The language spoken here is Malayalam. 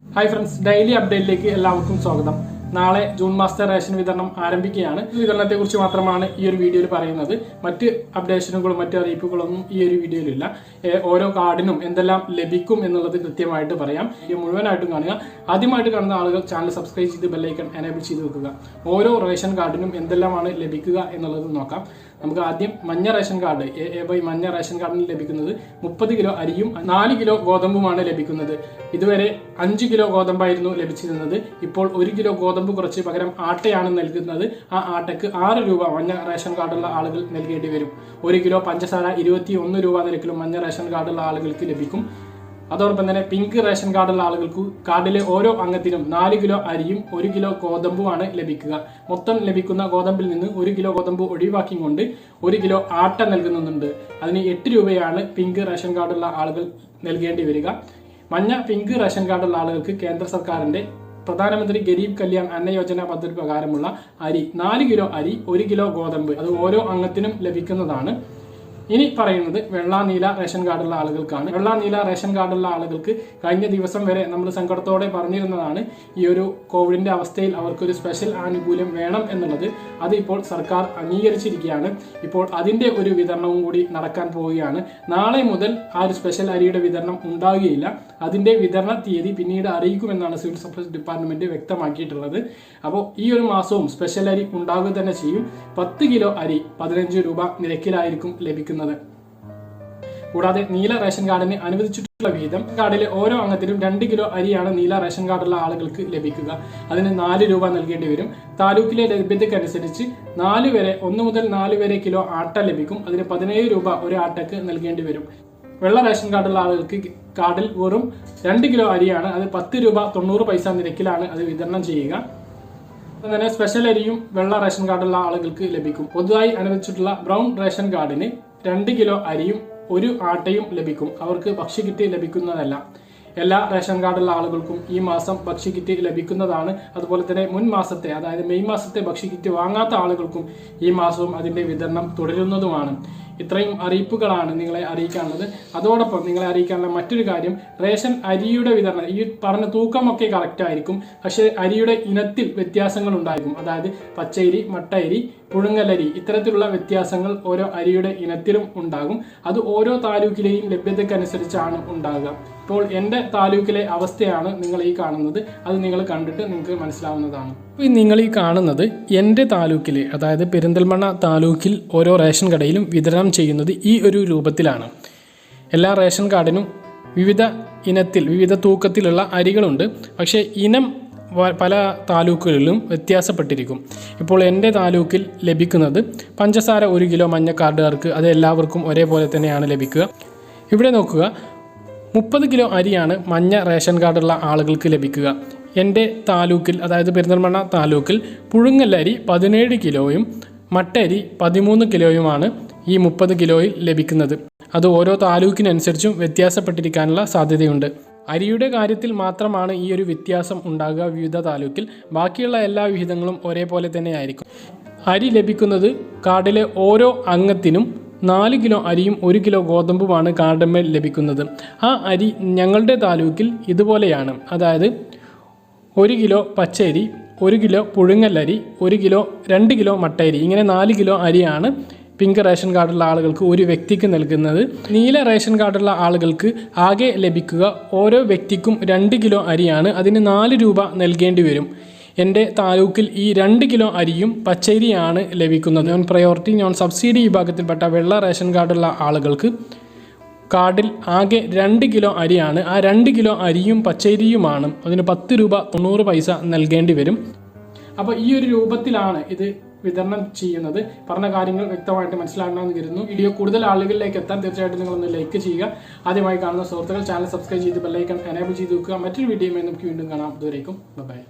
ഹായ് ഫ്രണ്ട്സ്, ഡെയിലി അപ്ഡേറ്റിലേക്ക് എല്ലാവർക്കും സ്വാഗതം. നാളെ ജൂൺ മാസത്തെ റേഷൻ വിതരണം ആരംഭിക്കുകയാണ്. വിതരണത്തെക്കുറിച്ച് മാത്രമാണ് ഈ ഒരു വീഡിയോയിൽ പറയുന്നത്. മറ്റ് അപ്ഡേഷനുകളും മറ്റ് അറിയിപ്പുകളൊന്നും ഈ ഒരു വീഡിയോയിലില്ല. ഓരോ കാർഡിനും എന്തെല്ലാം ലഭിക്കും എന്നുള്ളത് കൃത്യമായിട്ട് പറയാം. ഈ മുഴുവനായിട്ടും കാണുക. ആദ്യമായിട്ട് കാണുന്ന ആളുകൾ ചാനൽ സബ്സ്ക്രൈബ് ചെയ്ത് ബെല്ലൈക്കൺ എനേബിൾ ചെയ്ത് വെക്കുക. ഓരോ റേഷൻ കാർഡിനും എന്തെല്ലാമാണ് ലഭിക്കുക എന്നുള്ളത് നോക്കാം. നമുക്ക് ആദ്യം മഞ്ഞ റേഷൻ കാർഡ് മഞ്ഞ റേഷൻ കാർഡിന് ലഭിക്കുന്നത് 30 കിലോ അരിയും 4 കിലോ ഗോതമ്പുമാണ് ലഭിക്കുന്നത്. ഇതുവരെ 5 കിലോ ഗോതമ്പായിരുന്നു ലഭിച്ചിരുന്നത്. ഇപ്പോൾ 1 കിലോ ഗോതമ്പ് കുറച്ച് പകരം ആട്ടയാണ് നൽകുന്നത്. ആ ആട്ടയ്ക്ക് 6 രൂപ മഞ്ഞ റേഷൻ കാർഡുള്ള ആളുകൾ നൽകേണ്ടി വരും. 1 കിലോ പഞ്ചസാര 21 രൂപ നിരക്കിലും മഞ്ഞ റേഷൻ കാർഡുള്ള ആളുകൾക്ക് ലഭിക്കും. അതോടൊപ്പം തന്നെ പിങ്ക് റേഷൻ കാർഡുള്ള ആളുകൾക്ക് കാർഡിലെ ഓരോ അംഗത്തിനും 4 കിലോ അരിയും 1 കിലോ ഗോതമ്പുമാണ് ലഭിക്കുക. മൊത്തം ലഭിക്കുന്ന ഗോതമ്പിൽ നിന്ന് 1 കിലോ ഗോതമ്പ് ഒഴിവാക്കിക്കൊണ്ട് 1 കിലോ ആട്ട നൽകുന്നുണ്ട്. അതിന് 8 രൂപയാണ് പിങ്ക് റേഷൻ കാർഡുള്ള ആളുകൾ നൽകേണ്ടി വരിക. മഞ്ഞ പിങ്ക് റേഷൻ കാർഡുള്ള ആളുകൾക്ക് കേന്ദ്ര സർക്കാരിന്റെ പ്രധാനമന്ത്രി ഗരീബ് കല്യാൺ അന്ന യോജന പദ്ധതി പ്രകാരമുള്ള അരി 4 കിലോ അരി 1 കിലോ ഗോതമ്പ് അത് ഓരോ അംഗത്തിനും ലഭിക്കുന്നതാണ്. ഇനി പറയുന്നത് വെള്ള നീല റേഷൻ കാർഡുള്ള ആളുകൾക്കാണ്. വെള്ള നീല റേഷൻ കാർഡുള്ള ആളുകൾക്ക് കഴിഞ്ഞ ദിവസം വരെ നമ്മൾ സങ്കടത്തോടെ പറഞ്ഞിരുന്നതാണ് ഈ ഒരു കോവിഡിന്റെ അവസ്ഥയിൽ അവർക്കൊരു സ്പെഷ്യൽ ആനുകൂല്യം വേണം എന്നുള്ളത്. അത് ഇപ്പോൾ സർക്കാർ അംഗീകരിച്ചിരിക്കുകയാണ്. ഇപ്പോൾ അതിന്റെ ഒരു വിതരണവും കൂടി നടക്കാൻ പോവുകയാണ്. നാളെ മുതൽ ആ ഒരു സ്പെഷ്യൽ അരിയുടെ വിതരണം ഉണ്ടാവുകയില്ല. അതിന്റെ വിതരണ തീയതി പിന്നീട് അറിയിക്കുമെന്നാണ് സിവിൽ സപ്ലൈസ് ഡിപ്പാർട്ട്മെന്റ് വ്യക്തമാക്കിയിട്ടുള്ളത്. അപ്പോൾ ഈ ഒരു മാസവും സ്പെഷ്യൽ അരി ഉണ്ടാവുക തന്നെ ചെയ്യും. 10 കിലോ അരി 15 രൂപ നിരക്കിലായിരിക്കും ലഭിക്കുന്നത്. കൂടാതെ നീല റേഷൻ കാർഡിന് അനുവദിച്ചിട്ടുള്ള വിഹിതം കാർഡിലെ ഓരോ അംഗത്തിനും 2 കിലോ അരിയാണ് നീല റേഷൻ കാർഡുള്ള ആളുകൾക്ക് ലഭിക്കുക. അതിന് 4 രൂപ നൽകേണ്ടി വരും. താലൂക്കിലെ ലഭ്യതയ്ക്കനുസരിച്ച് 1 മുതൽ 4 വരെ കിലോ ആട്ട ലഭിക്കും. അതിന് 17 രൂപ ഒരു ആട്ടയ്ക്ക് നൽകേണ്ടി വരും. വെള്ള റേഷൻ കാർഡുള്ള ആളുകൾക്ക് കാർഡിൽ വെറും 2 കിലോ അരിയാണ്. അത് 10 രൂപ 90 പൈസ നിരക്കിലാണ് അത് വിതരണം ചെയ്യുക. അങ്ങനെ സ്പെഷ്യൽ അരിയും വെള്ള റേഷൻ കാർഡുള്ള ആളുകൾക്ക് ലഭിക്കും. പൊതുവായി അനുവദിച്ചിട്ടുള്ള ബ്രൗൺ റേഷൻ കാർഡിന് 2 കിലോ അരിയും 1 ആട്ടയും ലഭിക്കും. അവർക്ക് ഭക്ഷ്യക്കിറ്റ് ലഭിക്കുന്നതല്ല. എല്ലാ റേഷൻ കാർഡുള്ള ആളുകൾക്കും ഈ മാസം ഭക്ഷ്യക്കിറ്റ് ലഭിക്കുന്നതാണ്. അതുപോലെ തന്നെ മുൻ മാസത്തെ അതായത് മെയ് മാസത്തെ ഭക്ഷ്യക്കിറ്റ് വാങ്ങാത്ത ആളുകൾക്കും ഈ മാസവും അതിന്റെ വിതരണം തുടരുന്നതുമാണ്. ഇത്രയും അറിയിപ്പുകളാണ് നിങ്ങളെ അറിയിക്കാനുള്ളത്. അതോടൊപ്പം നിങ്ങളെ അറിയിക്കാനുള്ള മറ്റൊരു കാര്യം, റേഷൻ അരിയുടെ വിതരണം ഈ പറഞ്ഞ തൂക്കമൊക്കെ കറക്റ്റ് ആയിരിക്കും. പക്ഷേ അരിയുടെ ഇനത്തിൽ വ്യത്യാസങ്ങൾ ഉണ്ടായിരിക്കും. അതായത് പച്ചരി, മട്ടയരി, പുഴുങ്ങലരി ഇത്തരത്തിലുള്ള വ്യത്യാസങ്ങൾ ഓരോ അരിയുടെ ഇനത്തിലും ഉണ്ടാകും. അത് ഓരോ താലൂക്കിലെയും ലഭ്യതയ്ക്കനുസരിച്ചാണ് ഉണ്ടാകുക. ഇപ്പോൾ എൻ്റെ താലൂക്കിലെ അവസ്ഥയാണ് നിങ്ങൾ ഈ കാണുന്നത്. അത് നിങ്ങൾ കണ്ടിട്ട് നിങ്ങൾക്ക് മനസ്സിലാവുന്നതാണ്. നിങ്ങൾ ഈ കാണുന്നത് എൻ്റെ താലൂക്കിലെ അതായത് പെരിന്തൽമണ്ണ താലൂക്കിൽ ഓരോ റേഷൻ കടയിലും വിതരണം ചെയ്യുന്നത് ഈ ഒരു രൂപത്തിലാണ്. എല്ലാ റേഷൻ കാർഡിനും വിവിധ ഇനത്തിൽ വിവിധ തൂക്കത്തിലുള്ള അരികളുണ്ട്. പക്ഷേ ഇനം പല താലൂക്കുകളിലും വ്യത്യാസപ്പെട്ടിരിക്കും. ഇപ്പോൾ എൻ്റെ താലൂക്കിൽ ലഭിക്കുന്നത് പഞ്ചസാര 1 കിലോ മഞ്ഞ കാർഡുകാർക്ക് അത് എല്ലാവർക്കും ഒരേപോലെ തന്നെയാണ് ലഭിക്കുക. ഇവിടെ നോക്കുക, 30 കിലോ അരിയാണ് മഞ്ഞ റേഷൻ കാർഡുള്ള ആളുകൾക്ക് ലഭിക്കുക. എൻ്റെ താലൂക്കിൽ അതായത് പെരിന്തൽമണ്ണ താലൂക്കിൽ പുഴുങ്ങലരി 17 കിലോയും മട്ടരി 13 കിലോയുമാണ് ഈ 30 കിലോയിൽ ലഭിക്കുന്നത്. അത് ഓരോ താലൂക്കിനനുസരിച്ചും വ്യത്യാസപ്പെട്ടിരിക്കാനുള്ള സാധ്യതയുണ്ട്. അരിയുടെ കാര്യത്തിൽ മാത്രമാണ് ഈ ഒരു വ്യത്യാസം ഉണ്ടാകുക വിവിധ താലൂക്കിൽ. ബാക്കിയുള്ള എല്ലാ വിഹിതങ്ങളും ഒരേപോലെ തന്നെ ആയിരിക്കും. അരി ലഭിക്കുന്നത് കാർഡിലെ ഓരോ അംഗത്തിനും 4 കിലോ അരിയും 1 കിലോ ഗോതമ്പുമാണ് കാർഡമ്മേൽ ലഭിക്കുന്നത്. ആ അരി ഞങ്ങളുടെ താലൂക്കിൽ ഇതുപോലെയാണ്. അതായത് 1 കിലോ പച്ചരി, 1 കിലോ പുഴുങ്ങലരി, 1 കിലോ 2 കിലോ മട്ടയരി, ഇങ്ങനെ 4 കിലോ അരിയാണ് പിങ്ക് റേഷൻ കാർഡുള്ള ആളുകൾക്ക് ഒരു വ്യക്തിക്ക് നൽകുന്നത്. നീല റേഷൻ കാർഡുള്ള ആളുകൾക്ക് ആകെ ലഭിക്കുക ഓരോ വ്യക്തിക്കും 2 കിലോ അരിയാണ്. അതിന് 4 രൂപ നൽകേണ്ടി വരും. എൻ്റെ താലൂക്കിൽ ഈ 2 കിലോ അരിയും പച്ചരിയാണ് ലഭിക്കുന്നത്. നോൺ പ്രയോറിറ്റി നോൺ സബ്സിഡി വിഭാഗത്തിൽപ്പെട്ട വെള്ള റേഷൻ കാർഡുള്ള ആളുകൾക്ക് കാർഡിൽ ആകെ 2 കിലോ അരിയാണ്. ആ 2 കിലോ അരിയും പച്ചരിയുമാണ്. അതിന് 10 രൂപ 90 പൈസ നൽകേണ്ടി വരും. അപ്പോൾ ഈ ഒരു രൂപത്തിലാണ് ഇത് വിതരണം ചെയ്യുന്നത്. പറഞ്ഞ കാര്യങ്ങൾ വ്യക്തമായിട്ട് മനസ്സിലാക്കണമെന്ന് കരുതുന്നു. വീഡിയോ കൂടുതൽ ആളുകളിലേക്ക് എത്താൻ തീർച്ചയായിട്ടും നിങ്ങളൊന്ന് ലൈക്ക് ചെയ്യുക. ആദ്യമായി കാണുന്ന സുഹൃത്തുക്കൾ ചാനൽ സബ്സ്ക്രൈബ് ചെയ്ത് ബെല്ലൈക്കൺ എനേബിൾ ചെയ്ത് വെക്കുക. മറ്റൊരു വീഡിയോയുമായി നമുക്ക് വീണ്ടും കാണാം. അതുവരേക്കും ബൈ.